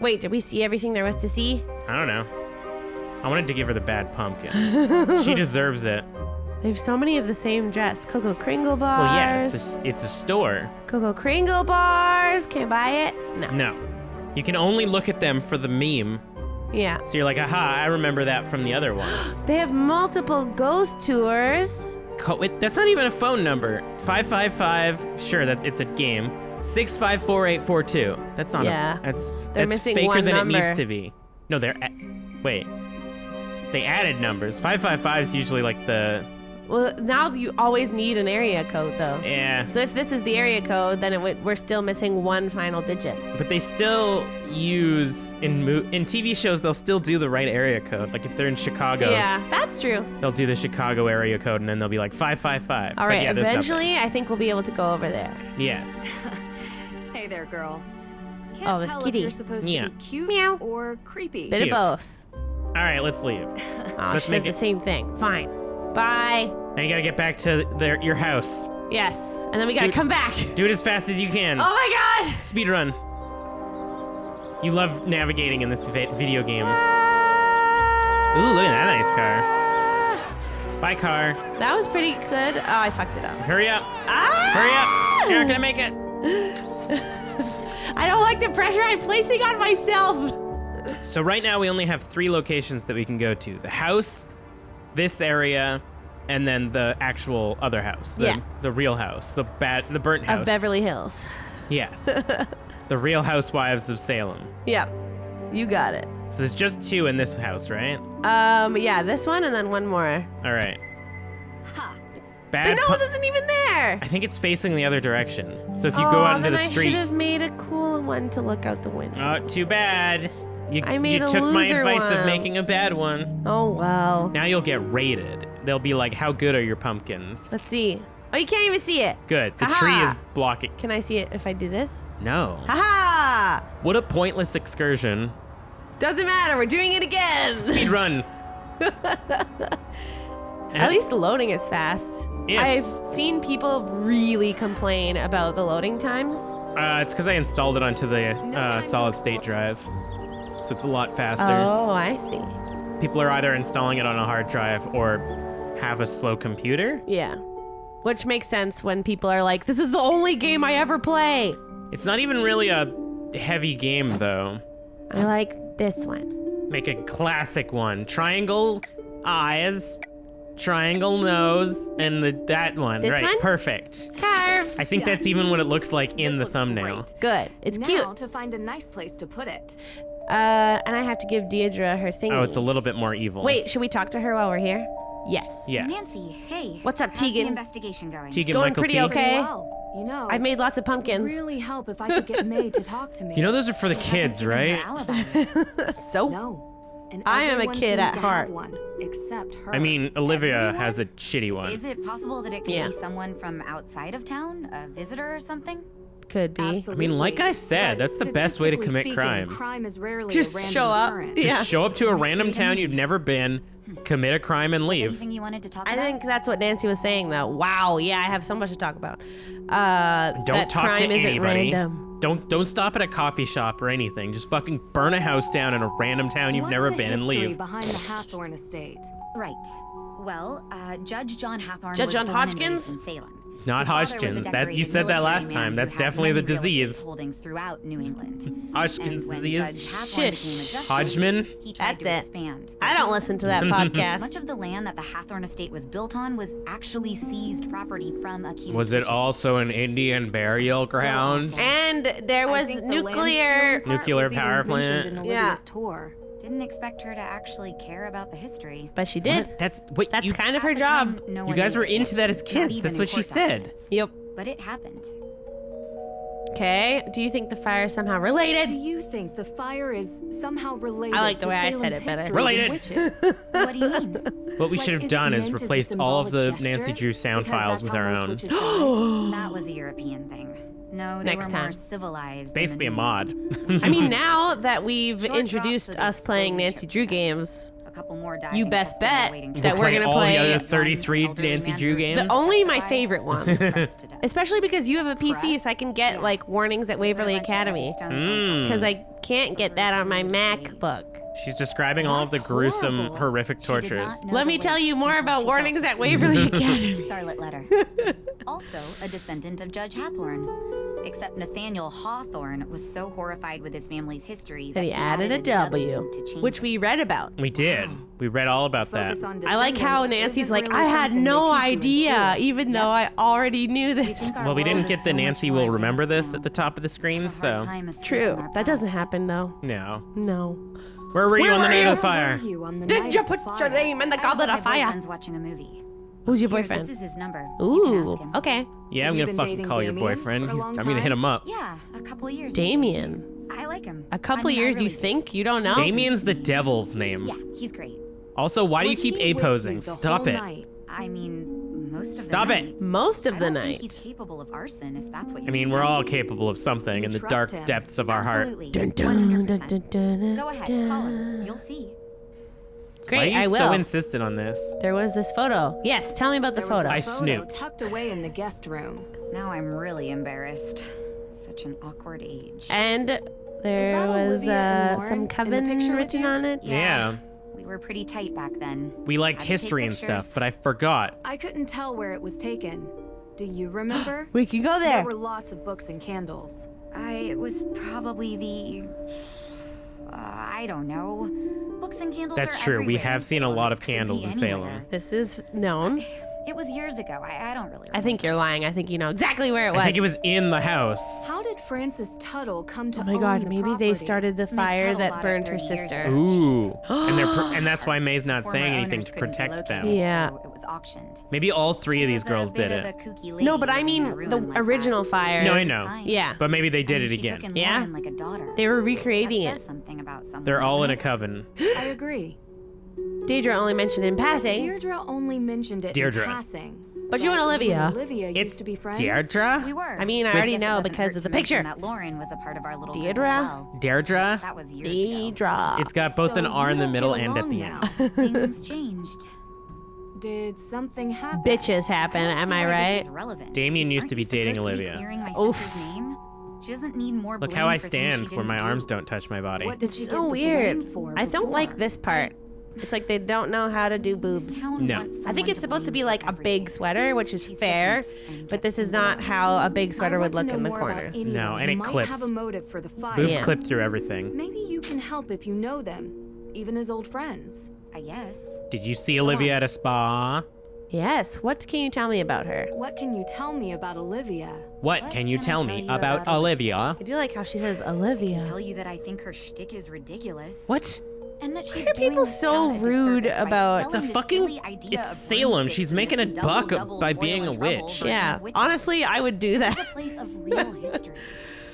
Wait, did we see everything there was to see? I don't know. I wanted to give her the bad pumpkin. She deserves it. They have so many of the same dress. Cocoa Kringle bars. Well, yeah, it's a store. Cocoa Kringle bars. Can I buy it? No. No. You can only look at them for the meme. Yeah. So you're like, aha, I remember that from the other ones. They have multiple ghost tours. That's not even a phone number. 555, sure, that it's a game. 654-842. That's not that's missing faker one than number. it needs to be. No, wait. They added numbers. 555 is usually like the... Well, now you always need an area code, though. Yeah. So if this is the area code, then we're still missing one final digit. But they still use, in TV shows, they'll still do the right area code. Like if they're in Chicago. Yeah, that's true. They'll do the Chicago area code and then they'll be like 555. All right, yeah, eventually I think we'll be able to go over there. Yes. Hey there, girl. Can't this tell kitty. if you're supposed to be cute Meow. or creepy. Bit of both. All right, let's leave. Oh, she says the same thing. Fine. Bye. Now you gotta get back to your house. Yes, and then we gotta come back. Do it as fast as you can. Oh my god! Speed run. You love navigating in this video game. Ooh, look at that nice car. Bye, car. That was pretty good. Oh, I fucked it up. Hurry up. Ah! Hurry up. You're not gonna make it. I don't like the pressure I'm placing on myself. So right now we only have 3 locations that we can go to. The house, this area, and then the actual other house. The real house. The burnt house. Of Beverly Hills. Yes. The Real Housewives of Salem. Yep. You got it. So there's just 2 in this house, right? Yeah, this one and then one more. All right. Ha! Bad The nose isn't even there. I think it's facing the other direction. So if you go out into the then street. I should have made a cool one to look out the window. Oh, too bad. You a took my loser advice of one. making a bad one. Oh, well. Now you'll get rated. They'll be like, how good are your pumpkins? Let's see. Oh, you can't even see it. Good. The Ha-ha. tree is blocking. Can I see it if I do this? No. Haha! What a pointless excursion. Doesn't matter. We're doing it again. Speed run. At least the loading is fast. Yeah, I've seen people really complain about the loading times. It's because I installed it onto the solid state drive. So it's a lot faster. Oh, I see. People are either installing it on a hard drive or have a slow computer. Yeah. Which makes sense when people are like, this is the only game I ever play. It's not even really a heavy game, though. I like this one. Make a classic one. Triangle eyes, triangle nose, and that one. This right, one? Perfect. Carve. I think that's even what it looks like in the looks thumbnail. great. Good. It's now cute. to find a nice place to put it. And I have to give Deirdre her thingy. Oh, it's a little bit more evil. Wait, should we talk to her while we're here? Yes. Yes. Nancy, hey. What's up, how's Tegan? the investigation going? Tegan Going Michael pretty T. okay. Well, you know, I've made lots of it'd pumpkins. really help if I could get May to talk to me. You know those are for the She hasn't kids, given her right? alibi. So? No. And I am a everyone kid seems at to heart. have one, except her. I mean, Olivia Everyone? has a shitty one. Is it possible that it could Yeah. be someone from outside of town? A visitor or something? Could be. Absolutely. I mean, like I said, But that's the best way to statistically commit speaking, crimes. Crime is rarely Just a random show up. occurrence. Yeah. Just show up to a random town you've never been, commit a crime, and leave. Anything you wanted to talk I about? think that's what Nancy was saying, though. Wow, yeah, I have so much to talk about. Don't that talk crime to isn't anybody. random. Don't stop at a coffee shop or anything. Just fucking burn a house down in a random town you've What's never the been and history leave. behind the Hathorne estate? Right. Well, Judge John Hathorne Judge was John born and Hodgkins? raised in Salem. Not His father was a Hodgkins. That you decorated said that last military time. man That's who had definitely the many real estate disease. holdings throughout New England. Hodgkin's And when disease. Judge Hathorne became a Shush. justice, Hodgman? he tried That's to it. expand. the I don't listen to that podcast. Much of the land that the Hathorne estate was built on was actually seized property from accused Was it witches. also an Indian burial ground? And there I was think the nuclear. land-stealing part Nuclear was even power mentioned plant. in Yeah. Olivia's tour. Didn't expect her to actually care about the history. But she did. What? Wait. That's You, kind of At her the job. time, no you one guys knew were it, into that as not kids. even That's in what she court said. documents. Yep. But it happened. Okay. Do you think the fire is somehow Do related? you think the fire is somehow related I like the to way I Salem's said it better. history Related. with witches? What do you mean? What we Like, should have is it done is meant as a replaced all of the symbolic Nancy gesture? Drew sound Because files that's with how our most own. witches die. That was a European thing. No, they Next were time. more civilized. Basically a mod. I mean, now that we've Short introduced drops of us this playing slowly Nancy trickle Drew down. games, A couple more died You and best tested bet awaiting that trial. we're gonna all play the other One 33 elderly Nancy man Drew who games. only my testified favorite ones. pressed to death. Especially because you have a PC, Press? so I can get Yeah. like warnings at There were a Waverly bunch of Academy. heavy stones on top. Because I can't get that on my MacBook. She's describing all of the That's gruesome, horrible. horrific She did not tortures. know Let the me tell weight you more until about she warnings felt at the Waverly weight. Academy. Scarlet Letter. Also a descendant of Judge Hathorne. Except Nathaniel Hawthorne was so horrified with his family's history And he added a W, to change which it. we read about. We did. We read all about that. Focus on I like how descendants Nancy's isn't like, really I had something no they teach you in idea, school. even though I already knew We this. think our Well, we didn't world get is the so much Nancy more will remember advanced this at now. the top of the screen, We have a so hard time escaping True. our That doesn't past. happen though. no. No. Where were you Where on the were night you? of the fire? Were you on the Did night you of the put your fire? name in the I was goblet at of my fire? boyfriend's watching a movie. Who's your Here, boyfriend? This is his number. You can Ooh, ask him. okay. Yeah, I'm Have you gonna been fucking dating call your Damien boyfriend. for a long I'm gonna hit him up. Yeah, a couple years. Damien. I like him. A couple I mean, I years, really you do. think? You don't know? Damien's the devil's name. Yeah, he's great. Also, why do you Was keep he with A-posing? you the Stop whole it. night? I mean, most of Stop the it. night. Most of I the don't think night. he's capable of arson, if that's what I you're mean, we're all suggesting. capable of something You in the trust dark him. depths of our heart. Absolutely. Dun, dun, dun, 100%. dun, dun, Go ahead, dun. call him. You'll see. Why are Great, you I will. so insistent on this? There was this photo. Yes, tell me about the There was photo. I this photo snooped. tucked away in the guest room. Now I'm really embarrassed. Such an awkward age. And there that was Olivia and Lauren some in the coven picture with written you? on it. Yeah. We were pretty tight back then. We liked Had to take history and pictures. stuff, but I forgot. I couldn't tell where it was taken. Do you remember? We can go There there. were lots of books and candles. It was probably the... I don't know. Books and candles That's are true. We everywhere. have seen a lot of Could be candles in anywhere. Salem. This is known. It was years ago. I don't really I think you're lying. I think you know exactly where it was. I think it was in the house. How did Frances Tuttle come to Oh my own god, the maybe property? they started the fire Tuttle that bought it burned her 30 years sister. ago. Ooh. and that's why May's not Former saying anything owners to couldn't be protect them. located, Yeah. so it was auctioned. Maybe all three of these She was girls a bit did of it. a kooky No, lady but I living in mean a the ruin like original that. fire. No, I She was know. kind. Yeah. But maybe they did And it she again. took in Yeah. Lauren like a daughter. They were recreating That it. says something about someone, They're all in a doesn't it? coven. I agree. Deidre only mentioned in passing. Deirdre only mentioned it Deirdre. in passing. But you and Olivia. Olivia It's used to be friends. Deirdre? We were. I mean, I With- already guess it know doesn't because hurt of the to mention picture. That Lauren was a part of our little group Deirdre? as well. Deirdre? That was years ago. Deidre. It's got both an So R in you the don't middle get and at along the now. end. Things changed. Did something happen? Bitches I happen, don't am see I why right? This is relevant. Damien used Aren't to be you dating supposed to Olivia. clearing my Oof. sister's name? She doesn't need more Look blame how I for things stand she where my didn't arms do. don't touch my body. What did It's she get so the weird. blame for I don't like before? this part. It's like they don't know how to do boobs. This town No. wants I think someone it's supposed to be blame like for a big everything. sweater, which is She's fair, different and but this gets is not involved. how a big I sweater want would look to know in the more about corners. anyone No, and who it might clips. have a motive for the fire. Boobs Yeah. clip through everything. Maybe you can help if you know them, even as old friends. I guess. Did you see Olivia at a spa? Yes, what can you tell me about her? What can you tell me about Olivia? What can you tell me about about Olivia? I do like how she says Olivia. Tell you that I think her shtick is ridiculous. What? And that she's are doing people this so crowd a rude disservice by about- It's a selling this fucking. silly idea It's of Salem. broomsticks She's and making a this buck double by toil being a and trouble witch. version Yeah, of witches. honestly, I would do This that. is a place of real history,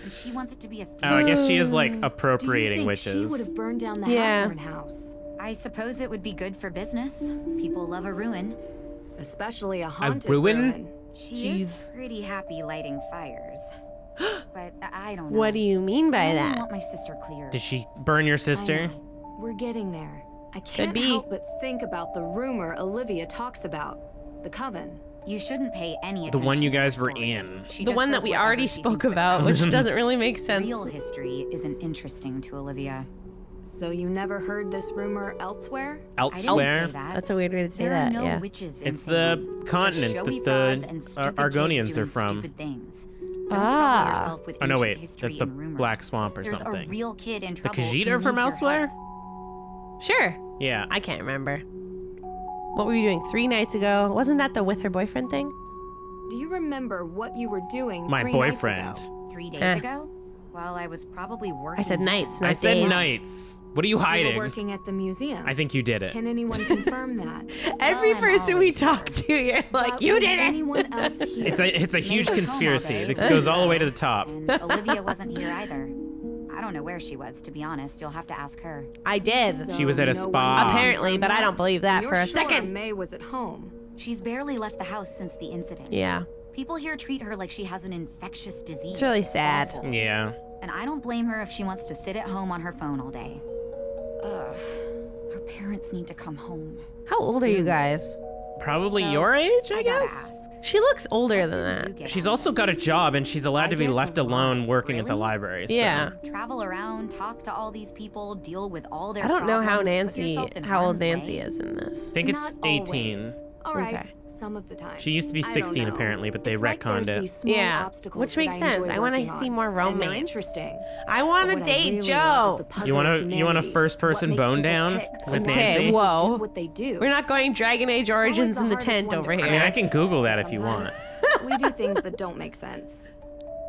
and she wants it to be a. Oh, I guess she is like Do you appropriating think she would witches. have burned down the Yeah. Hathorne house? I suppose it would be good for business. People love a ruin. Especially a haunted ruin? She is pretty happy lighting fires. But I don't know. What do you mean by I only that? want my sister clear. Did she burn your I sister? know. We're getting there. I can't be. help but think about the rumor Olivia talks about. The coven. You shouldn't pay any The attention one you to her guys were stories. in. She The just one that says we whatever already she spoke thinks the about, best. which doesn't really make sense. Real history isn't interesting to Olivia. So you never heard this rumor elsewhere? Elsewhere? I didn't say that. That's a weird way to say There that, are no yeah. witches in It's Salem. the Just continent showy that frauds the and stupid Argonians kids are doing from. stupid things. Don't Ah. trouble yourself with Oh no, ancient wait. history That's the and rumors. Black Swamp or There's something. a real kid in The trouble. Khajiit who are from needs your elsewhere? help. Sure. Yeah. I can't remember. What were you doing 3 nights ago? Wasn't that the with her boyfriend thing? Do you remember what you were doing My 3 boyfriend. nights ago? 3 days Huh. ago? Well, I was probably working. I said nights, not I said days. nights. What are you You were hiding? working at the museum. I think you did it. Can anyone confirm that? Every Well, I'm person we always talk here. to, you're like, But you was did it. anyone else here? It's a huge Maybe conspiracy. home all day. This goes all the way to the top. And Olivia wasn't here either. I don't know where she was, to be honest. You'll have to ask her. I did. She was at a no spa. one Apparently, but I don't believe that You're for a sure second. May was at home. She's barely left the house since the incident. Yeah. People here treat her like she has an infectious disease. It's really sad. Awful. Yeah. And I don't blame her if she wants to sit at home on her phone all day. Ugh. Her Her parents need to come home. How old are you guys? Probably So, your age, I gotta guess. ask, She looks older than what do you that. get She's out also of got a this? job, and she's allowed to be I get left a lot. alone working at the Really? library. So. Yeah. Travel around, talk to all these people, deal with all their I don't know how problems, put Nancy, yourself in how old harm's Nancy way. is in this. I think it's Not 18. always. All right. Okay. Some of the time. She used to be I don't 16 know. apparently, but they It's like retconned there's it. these small Yeah, obstacles which that makes sense. enjoy I want to working see on, more and they're romance. interesting. I want But to what I date really love is Joe. the puzzle You of want a humanity. first-person What makes bone people down tick with and why Nancy? Okay, people whoa. do what they do. We're not going Dragon Age Origins the in the hardest tent one over to here. I mean, I can Google that if you want. Sometimes we do things that don't make sense.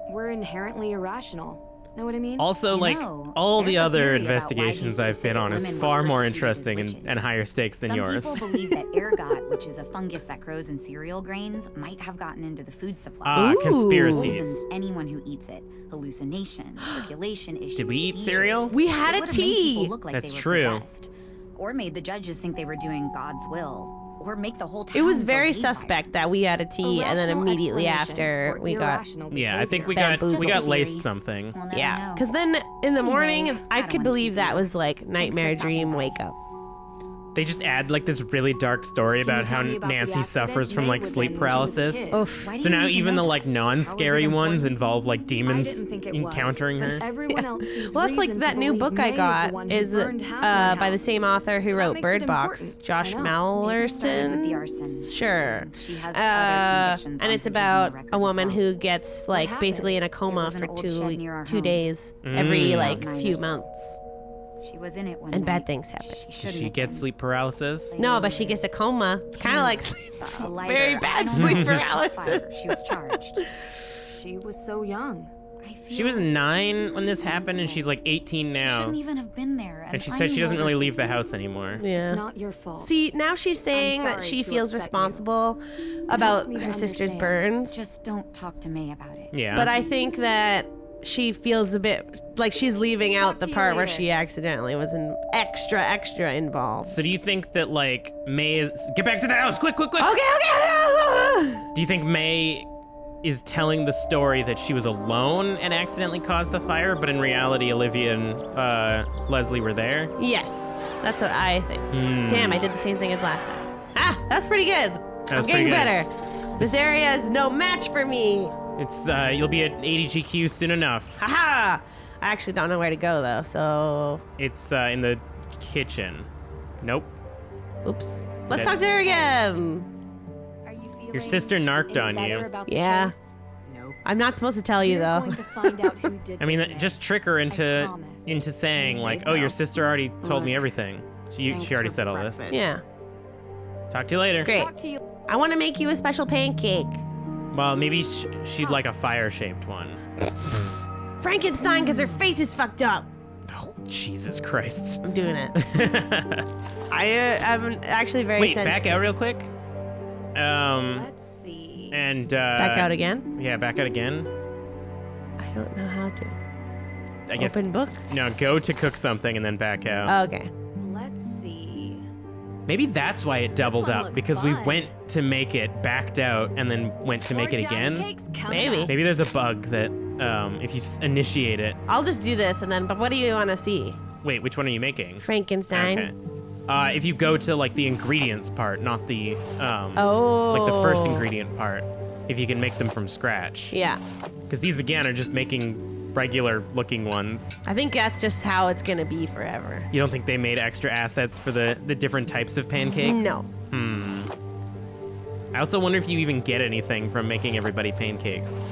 We're inherently irrational. Know what I mean? Also, You like, know, all the there's a other theory about why investigations these I've been specific on is women were far more persecuted as interesting witches. and higher stakes than Some yours. people believe that ergot, which is a fungus that grows in cereal grains, might have gotten into the food supply. Ah, Ooh. conspiracies. Poisons anyone who eats it. Hallucinations, circulation issues. Did we eat seizures. cereal? We had It a would've made people tea. look like That's they were true. possessed, or made the judges think they were doing God's will, or make the whole town It was go very haywire. suspect that we had a tea, and then Irrational immediately explanation after for we got. irrational Yeah, I think we behavior. got Bamboozled. laced Theory. something. We'll never Yeah, know. because then in the morning, Anyway, I I don't could wanna believe keep that you. was like nightmare stopping dream by. wake up. They just add like this really dark story Can you about how tell me about the Nancy accident suffers from May like was sleep in when she was a paralysis. kid? Oof. Why So do you now need to even the know? like How is it non-scary ones important? involve like I demons didn't think it encountering was, her. but everyone else sees Well, that's like reason that to new believe book I May got the one who is burned Hathorne by the House. same author who So that wrote makes Bird it Box, important. Josh I know. Maybe it started with the Mallerson. arson. Sure. She has other convictions And on it's her about juvenile record a as woman well. who gets like happened? basically in a coma was an for old shed near our two home. days every Mm. like About 9 few or so. months. She was in it one And bad night. things happen. She Does shouldn't she have get been. sleep paralysis? No, but she gets a coma. It's kind of like A lighter. very I bad don't sleep know. paralysis. Fire. She was charged. She was so young. I feel She was 9 when this happened, and she's like 18 She now. shouldn't even have been there. And she I'm said she the doesn't older really leave the sister. house anymore. Yeah. It's not your fault. See, now she's saying that sorry she to feels upset you. responsible about me to her sister's understand. burns. Just don't talk to May about it. Yeah. But I think that she feels a bit like she's leaving out the to you part where later. she accidentally was extra involved. So do you think that like May is get back to the house quick? Okay. Do you think May is telling the story that she was alone and accidentally caused the fire, but in reality Olivia and Leslie were there? Yes, that's what I think. Hmm. Damn, I did the same thing as last time. Ah, that's pretty good. That I'm was getting pretty good. better. This area is no match for me. It's you'll be at 80 GQ soon enough. Haha. I actually don't know where to go though, so It's in the kitchen. Nope. oops. Let's Okay. talk to her again. Are you feeling Your sister narked any on better you. about the Yeah. case? Nope. I'm not supposed to tell you We're though. going to find out who did I mean, this, May. just trick her into promise. saying You like, say oh, your so. sister already told me Look, everything. She thanks already for said all this. breakfast. Yeah. Talk to you later. Great. Talk to you. I want to make you a special pancake. Well, maybe she'd like a fire-shaped one. Frankenstein, because her face is fucked up. Oh, Jesus Christ. I'm doing it. I'm actually very Wait, sensitive. back out real quick. Let's see. And Back out again? Yeah, back out again. I don't know how to. I guess Open book? no. Go to cook something and then back out. Okay. Let's see. Maybe that's why it doubled one up looks because we fun. went to make it, backed out, and then went to make it More Johnny again. cakes coming Maybe. up. Maybe there's a bug that if you initiate it. I'll just do this and then, but what do you want to see? Wait, which one are you making? Frankenstein? Okay. If you go to like the ingredients part, not the Oh. like the first ingredient part, if you can make them from scratch. Yeah. Because these again are just making regular looking ones. I think that's just how it's going to be forever. You don't think they made extra assets for the different types of pancakes? No. I also wonder if you even get anything from making everybody pancakes.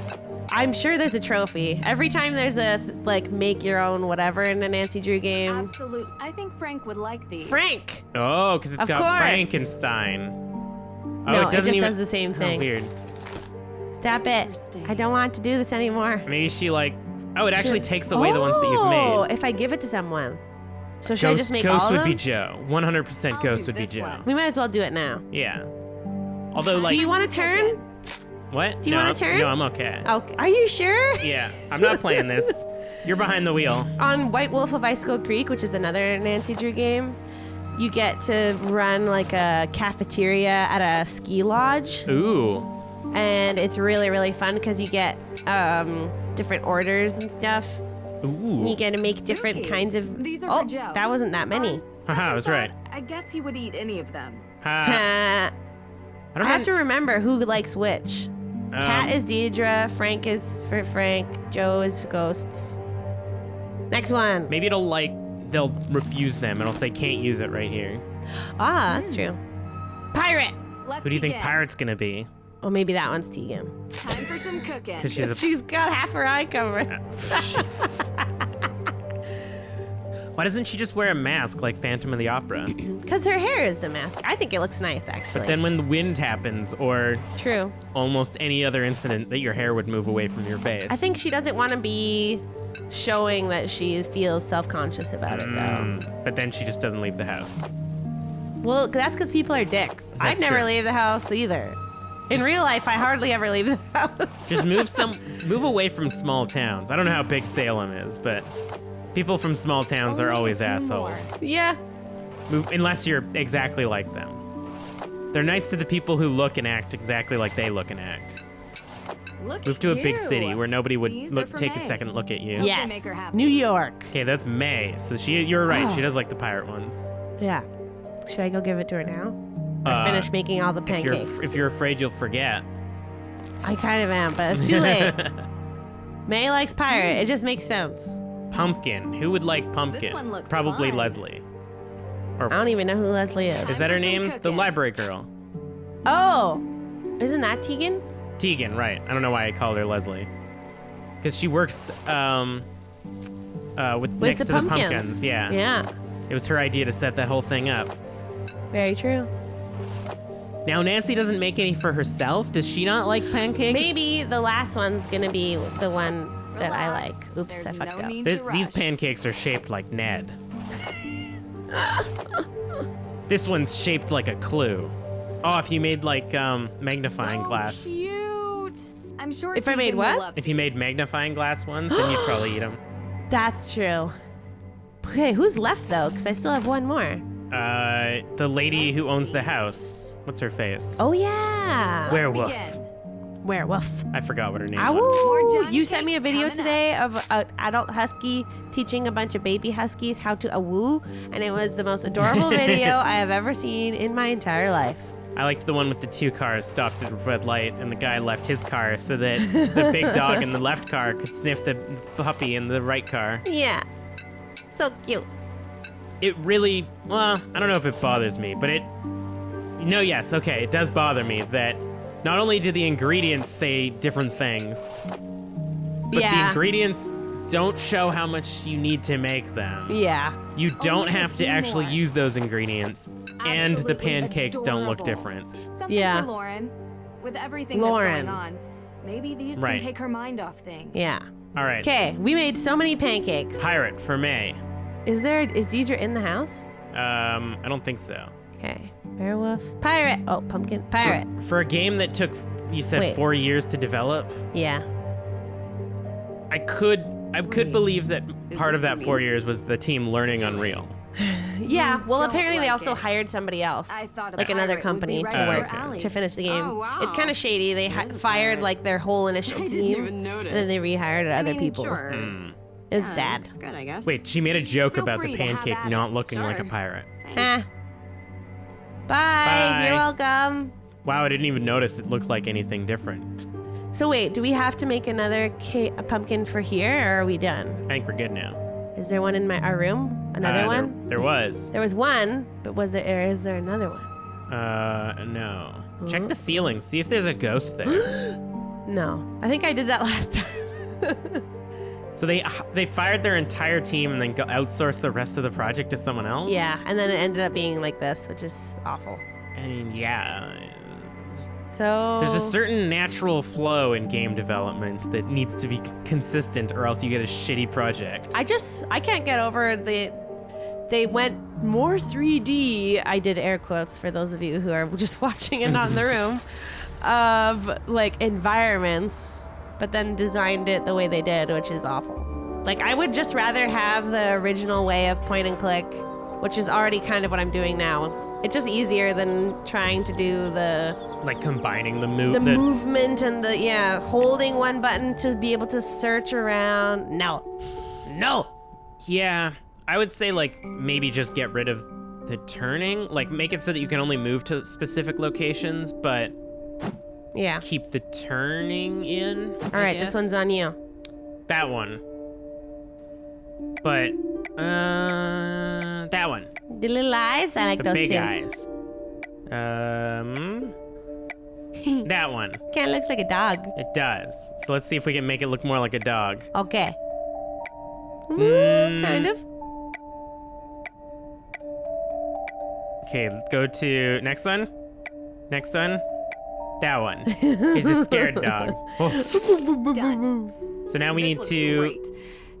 I'm sure there's a trophy. Every time there's a, like, make your own whatever in a Nancy Drew game. Absolutely. I think Frank would like these. Frank! Oh, because it's Of got course. Frankenstein. Oh, No, it doesn't just even... does the same thing. Oh, weird. Stop it. Interesting. I don't want to do this anymore. Maybe she like... Oh, it actually takes away the ones that you've Oh, made. if I give it to someone. So should I just make Ghost all of would them? be Joe. 100% I'll Ghost do would be this Joe. one. We might as well do it now. Yeah. Although, like... Do you want to turn? What? do you no, wanna turn? No, I'm okay. Oh, are you sure? Yeah, I'm not playing this. You're behind the wheel. On White Wolf of Icicle Creek, which is another Nancy Drew game, you get to run like a cafeteria at a ski lodge. Ooh. And it's really, really fun because you get different orders and stuff. Ooh. You get to make different Spooky. kinds of... These are oh, for Joe. that wasn't that many. Haha, I was right. I guess he would eat any of them. I I have to remember who likes which. Kat is Deidre, Frank is for Frank, Joe is for ghosts. Next one. Maybe they'll refuse them and I'll say can't use it right here. Ah, that's true. Pirate. Let's Who do you think begin. Pirate's gonna be? Oh, maybe that one's Tegan. Time for some cooking. Because she's a She's got half her eye covered. Jesus. Why doesn't she just wear a mask like Phantom of the Opera? Because her hair is the mask. I think it looks nice, actually. But then when the wind happens or True. almost any other incident that your hair would move away from your face. I think she doesn't want to be showing that she feels self-conscious about it, though. But then she just doesn't leave the house. Well, that's because people are dicks. I'd That's never true. leave the house either. In real life, I hardly ever leave the house. Just move away from small towns. I don't know how big Salem is, but people from small towns are Only a always few assholes. Yeah. Unless you're exactly like them. They're nice to the people who look and act exactly like they look and act. Look Move to a at big you. city where nobody would These are for take a May. second look at you. Hope they Yes. make her happy. New York. Okay, that's May. So you're right. She does like the pirate ones. Yeah. Should I go give it to her now? Or finish making all the If you're, pancakes? if you're afraid you'll forget. I kind of am, but it's too late. May likes pirate. It just makes sense. Pumpkin. Who would like pumpkin? This one looks Probably fun. Leslie. I don't even know who Leslie is. Is that her for some name? The cooking. library girl. Oh, isn't that Tegan? Tegan, right. I don't know why I called her Leslie. Because she works with next to the pumpkins. Yeah. Yeah. It was her idea to set that whole thing up. Very true. Now, Nancy doesn't make any for herself. Does she not like pancakes? Maybe the last one's gonna be the one that I Relax. like. Oops, There's I fucked no up. need These to rush. pancakes are shaped like Ned. This one's shaped like a clue. Oh, if you made like magnifying So glass. Cute. I'm sure If I made Tegan will what? love If you made magnifying glass ones, then you'd probably eat them. That's true. Okay, who's left though? Because I still have one more. The lady who owns the house. What's her face? Oh yeah. Werewolf. Begin. Werewolf. I forgot what her name was. More Awoo! Johnny You sent me a cakes video coming today of an adult husky teaching a bunch of baby huskies how to awoo, and it was the most adorable video I have ever seen in my entire life. I liked the one with the two cars stopped at a red light, and the guy left his car so that the big dog in the left car could sniff the puppy in the right car. Yeah. So cute. It really, well, I don't know if it bothers me, but it does bother me that not only do the ingredients say different things, but the Yeah. ingredients don't show how much you need to make them. Yeah. You don't Only a have to few actually more. use those ingredients, and the Absolutely pancakes don't look adorable. different. Something Yeah. for Lauren. With everything Lauren. that's going on, maybe these Right. can take her mind off things. Yeah. All right. Okay, we made so many pancakes. Pirate for May. Is Deidre in the house? I don't think so. Okay. Werewolf. Pirate. Oh, pumpkin. Pirate. For a game that took, you said, Wait. 4 years to develop, Yeah. I could believe that part this of that for me? 4 years was the team learning Unreal. Yeah. Well, don't apparently they like also it. hired somebody else, I thought a like another pirate would company, be right to up work your alley. to finish the game. Oh, wow. It's kind of shady. They This is fired pirate. like their whole initial I team, didn't even notice. and then they rehired other people. Sure. It was Yeah, sad. looks good, I guess. Wait, she made a joke Feel about the free to have pancake at it. not looking like a Sure. pirate. Eh. Thanks. Bye. Bye. You're welcome. Wow, I didn't even notice it looked like anything different. So wait, do we have to make another a pumpkin for here, or are we done? I think we're good now. Is there one in our room? Another one? There was. There was one, but is there another one? No. Check the ceiling. See if there's a ghost there. No. I think I did that last time. So they fired their entire team and then outsourced the rest of the project to someone else? Yeah, and then it ended up being like this, which is awful. I mean, yeah. So There's a certain natural flow in game development that needs to be consistent or else you get a shitty project. I can't get over they went more 3D. I did air quotes for those of you who are just watching and not in the room, of like environments, but then designed it the way they did, which is awful. Like I would just rather have the original way of point and click, which is already kind of what I'm doing now. It's just easier than trying to do the Like combining the movement and holding one button to be able to search around. No. Yeah, I would say like maybe just get rid of The turning? Like, make it so that you can only move to specific locations, but Yeah. keep the turning in. All right, this one's on you. That one. But, that one. The little eyes, I like The those big too. eyes. That one. Kind of looks like a dog. It does. So let's see if we can make it look more like a dog. Okay. Ooh, kind of. Okay, let's go to next one. Next one. That one. He's a scared dog. Oh. Done. So now we This need looks to. Great.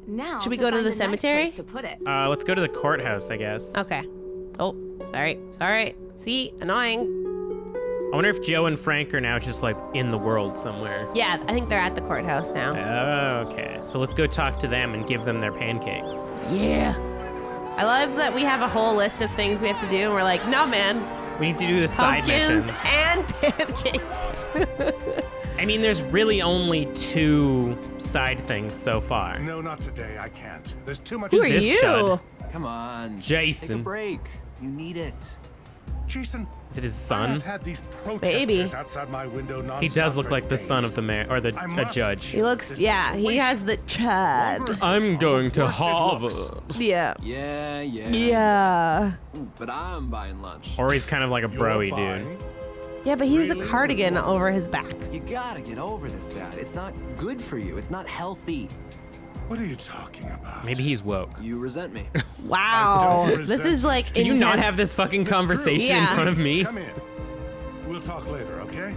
Now Should we to go to find the a nice cemetery? place to put it. Let's go to the courthouse, I guess. Okay. Oh, sorry. See, annoying. I wonder if Joe and Frank are now just like in the world somewhere. Yeah, I think they're at the courthouse now. Okay, so let's go talk to them and give them their pancakes. Yeah. I love that we have a whole list of things we have to do, and we're like, no, man. We need to do the side Pumpkins missions. and pancakes. I mean, there's really only 2 side things so far. No, not today. I can't. There's too much. Who are this you? chud? Come on. Jason. Take a break. You need it. Jason, Is it his I've son? had these Baby. protesters outside my window nonstop He does look for like the son of days. the mayor or the I a must- judge. He looks, yeah, he has the chud. I'm going to Worse it Harvard. looks. Yeah. Yeah. Yeah. But I'm buying lunch. Or he's kind of like a You're broy dude. buying? Yeah, but he's Really? a cardigan over his back. You gotta get over this, Dad. It's not good for you. It's not healthy. What are you talking about? Maybe he's woke. You resent me. Wow. don't This is like Can you not intense. have this fucking It's true. conversation in Yeah. front of me? Come in. We'll talk later, okay?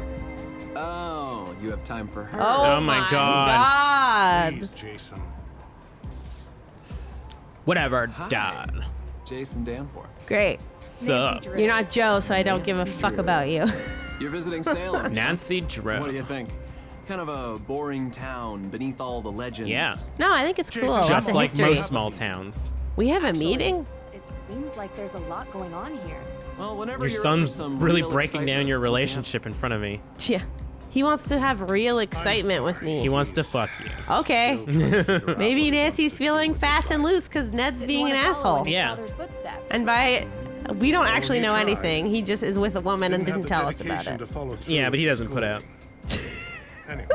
Oh, you have time for her. Oh, Oh my my God. God. Please, Jason. Whatever, Hi. Dad. Jason Danforth. Great. Sup? You're not Joe, so I don't give a fuck about you. You're visiting Salem. Nancy What do Drew. you think? Kind of a boring town beneath all the legends. Yeah. No, I think it's cool. Jason, Lots Just of like history. most small towns. We have a Actually, meeting? It seems like there's a lot going on here. Well, whenever Your you're son's up for some really real breaking down excitement, your yeah. relationship in front of me. Yeah. He wants to have real excitement with He me. wants to fuck you. Okay. Maybe Nancy's feeling fast and loose because Ned's Didn't being an wanna follow in asshole. his Yeah. father's footsteps. And by, we don't actually he know tried. anything. He just is with a woman and have didn't the tell us about dedication it. to follow through Yeah, but he with doesn't put school. out. Anyway,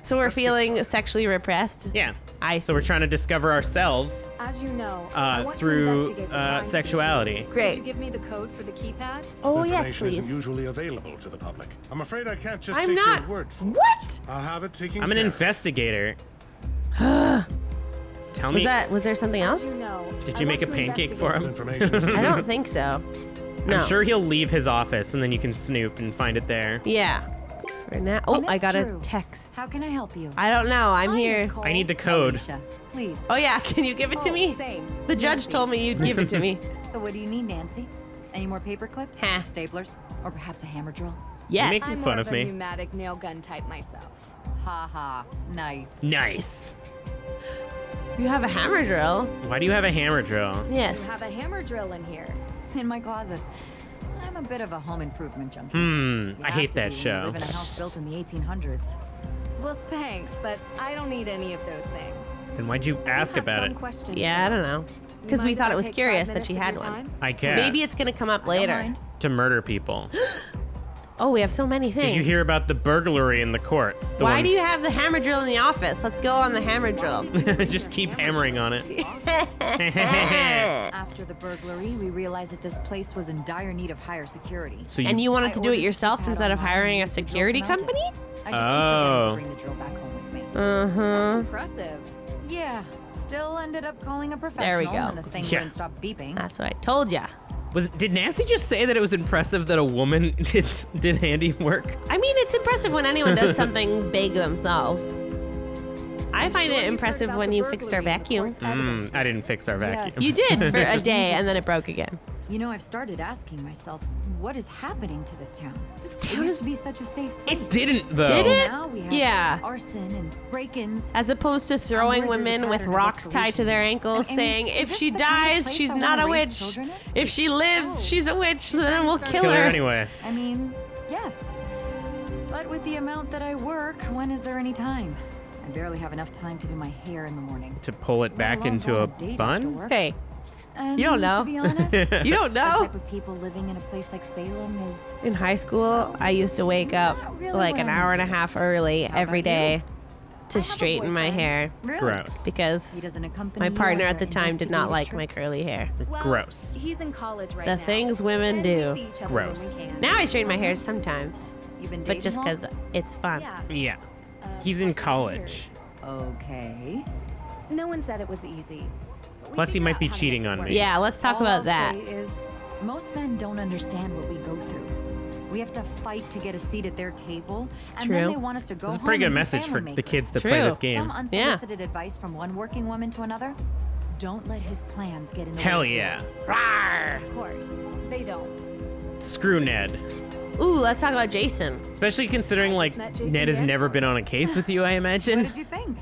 So we're Let's get feeling started. sexually repressed? Yeah. I So we're trying to discover ourselves As you know, I want to through investigate the crime scene. sexuality. Could Great. you give me the code for the keypad? Oh, yes, information isn't please. usually available to the public. I'm afraid I can't just I'm take not. your word for it. What? I'll have it taken I'm an care of. investigator. Tell me, Was there something As else? you know, did I you want make a to pancake for investigate him? Information. I don't think so. No. I'm sure he'll leave his office and then you can snoop and find it there. Yeah. For now. Oh, Miss I got a Drew. text. How can I help you? I don't know. I'm Hi, Miss here. Cole. I need the code. Alicia, please. Oh, yeah. Can you give it to Oh, me? Same. The judge Nancy. told me you'd give it to me. So what do you need, Nancy? Any more paper clips? Huh. Staplers? Or perhaps a hammer drill? Yes. Making I'm fun more of of me. a pneumatic nail gun type myself. Ha ha. Nice. Nice. You have a hammer drill. Why do you have a hammer drill? You Yes. have a hammer drill in here. In my closet. I'm a bit of a home improvement junkie. I You hate have to that be when you show. live in a house built in the 1800s. Well, thanks, but I don't need any of those things. Then why'd you ask have about some it? questions, Yeah, I though. don't know. You Because we mind thought if it I was take 5 curious that minutes she of had your one. time? I guess. Maybe it's going to come up I don't later. mind. to murder people. Oh, we have so many things. Did you hear about the burglary in the courts? The Why one- do you have the hammer drill in the office? Let's go on the hammer drill. Just keep hammering on it. After the burglary, we realized that this place was in dire need of higher security. So And you wanted to do it ordered yourself keypad instead of online hiring a and used the drill security to mount it. company? I just keep Oh. forgetting to bring the drill back home with me. Uh-huh. That's impressive. Yeah, still ended up calling a professional go. and the thing Yeah. wouldn't stop beeping. That's what I told ya. did Nancy just say that it was impressive that a woman did handiwork? I mean, it's impressive when anyone does something big themselves. I I'm find sure it you've heard impressive about when the you fixed our burglary in the vacuum. court's evidence. I didn't fix our Yes. vacuum. You did for a day and then it broke again. You know, I've started asking myself, what is happening to this town? This It town used is. to be such a safe place. It didn't though. Did it? Now we have Yeah. arson and break-ins. As opposed to throwing I'm worried there's a women with pattern of rocks tied to their escalation. ankles, I mean, saying, is if this she the kind of dies, place she's I not wanna a raise witch. children in? If she lives, Oh. she's a witch, then we'll kill Kill her her. anyways. I mean, yes. But with the amount that I work, when is there any time? I barely have enough time to do my hair in the morning. To pull it let back alone into go a on date after bun? work. Hey, And You don't know. To be honest, You don't the know? type of people living in a place like Salem is In high school, I used to wake up Not really like what an I'm hour and a into. half early How every about you? day to I have a straighten my boyfriend. hair really Gross. He because doesn't accompany my you partner on at the your time did not like investigative my trips? curly hair. Well, Gross. He's in college right The now. things women and we do. see each other Gross. when we can. Now I straighten my hair sometimes, You've been but dating just long? because it's fun. Yeah. Yeah. He's couple in of college. years. Okay. No one said it was easy. but we Plus, he figured might out be how to cheating make it on work. me. Yeah, let's talk All about I'll that. say is, most men don't understand what we go through. We have to fight to get a seat at their table, and then True. they want us to go This is a home pretty good and be message for family the kids that True. play this Some game. unsolicited advice from one working woman to another. Don't let his plans get in the Hell way of yeah. yours. Rawr. Of course. They don't. Screw Ned. Ooh, let's talk about Jason. Especially considering, I like, just met Jason Ned has never Danforth. been on a case with you, I What imagine. did you think?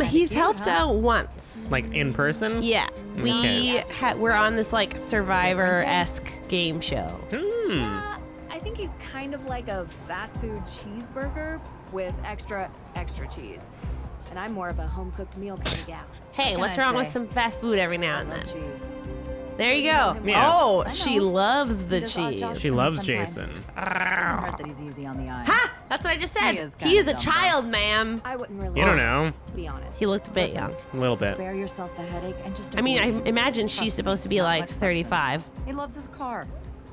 He's cute, helped huh? out once. Like, in person? Yeah, we Okay. we're on this like Survivor-esque game show. I think he's kind of like a fast food cheeseburger with extra cheese. And I'm more of a home cooked meal kind of gal. Hey, can what's I wrong with say? some fast food every now I and love then? cheese. There you So you know go. him Yeah. Oh, I she know. loves the He does odd cheese. jobs She for me loves sometimes. Jason. Doesn't hurt that he's easy on the eyes. Ha! That's what I just said. He is He is kinda a dumb, child, ma'am. I wouldn't really You don't know. to be honest. He looked a bit Listen, young. A little bit. Spare yourself the headache and just I mean, I avoid it. imagine Trust she's me, supposed to be not like much substance. 35. He loves his car.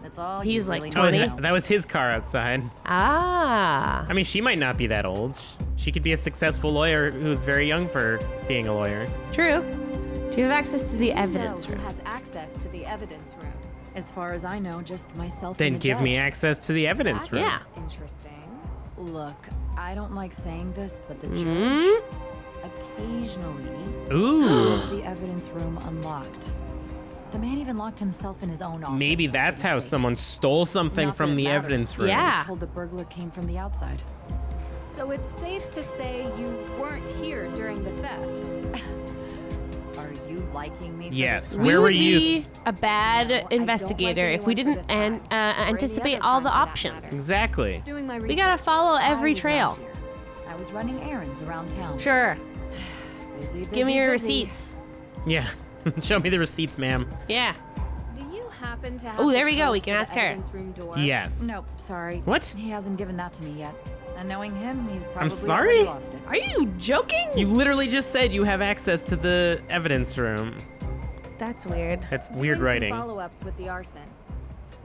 That's all. He's you like really 20. need Oh, to know. that was his car outside. Ah. I mean, she might not be that old. She could be a successful lawyer who's very young for being a lawyer. True. Do you have access to the You evidence know room? who has access to the evidence room? As far as I know, just myself Then and the give me judge. access to the evidence That's room. Yeah. Interesting. Look, I don't like saying this, but the Hmm? judge occasionally Ooh. leaves the evidence room unlocked. The man even locked himself in his own office. Maybe for that's goodness how sake. someone stole something Not that from it the matters. evidence room. Yeah. I was told the burglar came from the outside. So it's safe to say you weren't here during the theft. Are you liking me? For Yes. This We Where would were you be a bad No, I don't investigator like if we anyone didn't for this crime. Or any anticipate other all the crime for that options. matter. Exactly. Doing my We gotta research. follow every I was not trail. here. I was running errands around town. Sure. Busy, Give me busy, your busy. receipts. Yeah. Show me the receipts, ma'am. Yeah. Do you happen to have Oh, the there we go. code We can for the ask her. evidence room door? Yes. Nope, sorry. What? He hasn't given that to me yet. And knowing him, he's probably sorry? already lost it. Are you joking? You literally just said you have access to the evidence room. That's weird. That's weird Doing writing. some follow-ups with the arson.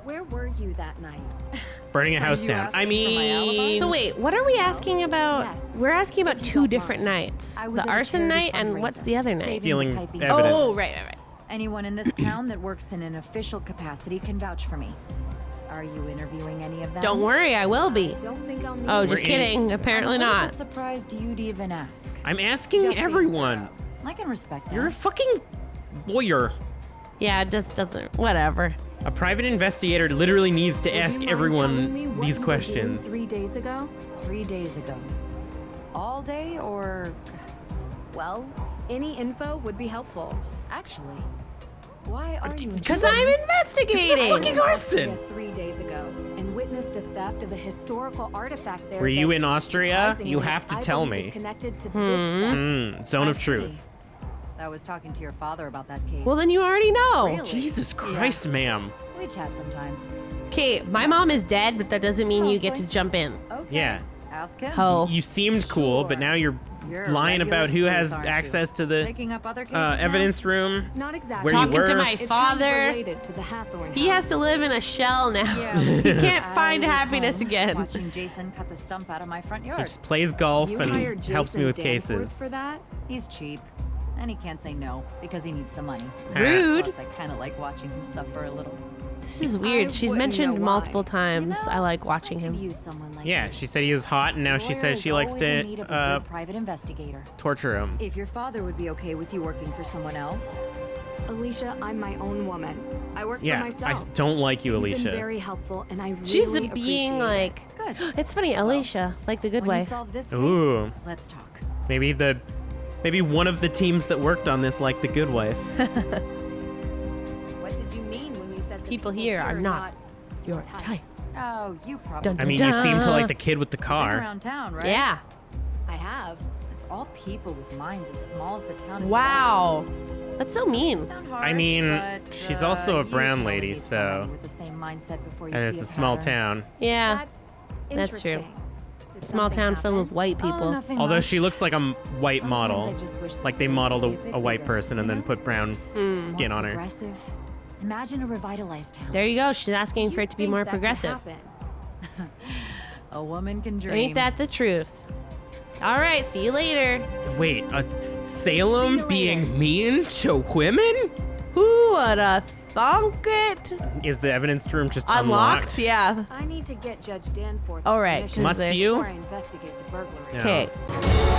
Where were you that night? Burning a Are house you down. I asking for my alibi? mean, So wait, what are we asking about? Yes. We're asking about If you two don't different mind. nights. I was The at a arson charity night and what's fundraiser, the other night? saving Stealing the piping evidence. Oh, right. Anyone in this town that works in an official capacity can vouch for me. Are you interviewing any of them? Don't worry, I will be. Don't think I'll need Oh, you. just We're in- kidding. Apparently I'm a little not. bit surprised you'd even ask. I'm asking Just being everyone. I can respect that. You're a fucking lawyer. Yeah, it just doesn't. Whatever. A private investigator literally needs to Would you ask mind telling me everyone what these you were doing questions. 3 days ago? 3 days ago. All day or... Well, any info would be helpful. Actually, why are you... Because interested I'm in this? investigating. fucking arson. Austria 3 days ago and witnessed a theft of a historical artifact there. Were you that, in Austria? surprisingly, You have to I tell believe me. is connected to this theft. Zone I of see. truth. I was talking to your father about that case. Well, then you already know. Really? Jesus Christ, ma'am. We chat sometimes. Okay, my mom is dead, but that doesn't mean you get to Mostly. jump in. Okay. Yeah. Ask him. Ho. You seemed cool, but Sure. now you're You're a lying regular about who sleuth, has aren't you? access to the Picking up other cases now? evidence room. Not exactly. Where you Talking to were. my It's kind of father. related to the Hathorn He house. has to live in a shell now. Yeah. He can't I find was happiness home again. Watching Jason cut the stump out of my front He yard. just plays golf You and hired helps me Jason with Danforth cases. for that? He's cheap, and he can't say no because he needs the money. Rude. Plus, I kind of like watching him suffer a little. This is weird. I She's wouldn't mentioned know why. multiple times. You know, I like watching Could him. use someone like Yeah, you. she said he was hot, and now she Lawyer says is she likes always in need of a to good private investigator. torture him. If your father would be okay with you working for someone else, Alicia, I'm my own woman. I work Yeah, for I myself. don't like you, You've been Alicia. very helpful, and I really She's appreciate being it. like, good. it's funny, Alicia, like the good when you wife. solve this case, Ooh. let's talk. Maybe one of the teams that worked on this like the Good Wife. What did you mean when you said the People here are not your type? type. Oh, you probably Dun, I dun, mean, you seem to dun. like the kid with the been car. around town, right? Yeah. I have. It's all people with minds as small as the town itself. Wow. That's so mean. Sound I harsh, mean, but, she's also a you brown can only lady, meet so- somebody with the same mindset before you And see it's a small pattern. town. Yeah. That's true. interesting. Did Small something town filled with happen? white Oh, people. nothing Although much. she looks like a white Sometimes model. I just wish this Like they place modeled would be a bit a white bigger, person and you then know? put brown skin More on her. progressive. Imagine a revitalized town. There you go. She's asking Do for you it to be think more that could progressive. happen? A woman can dream. Ain't that the truth? All right. See you later. Wait, See you Salem later. being mean to women? Who would have thunk it? Is the evidence room just Unlocked? Yeah. I need to get Judge Danforth's All right, permission Must before you? I investigate the burglary. Yeah. Okay.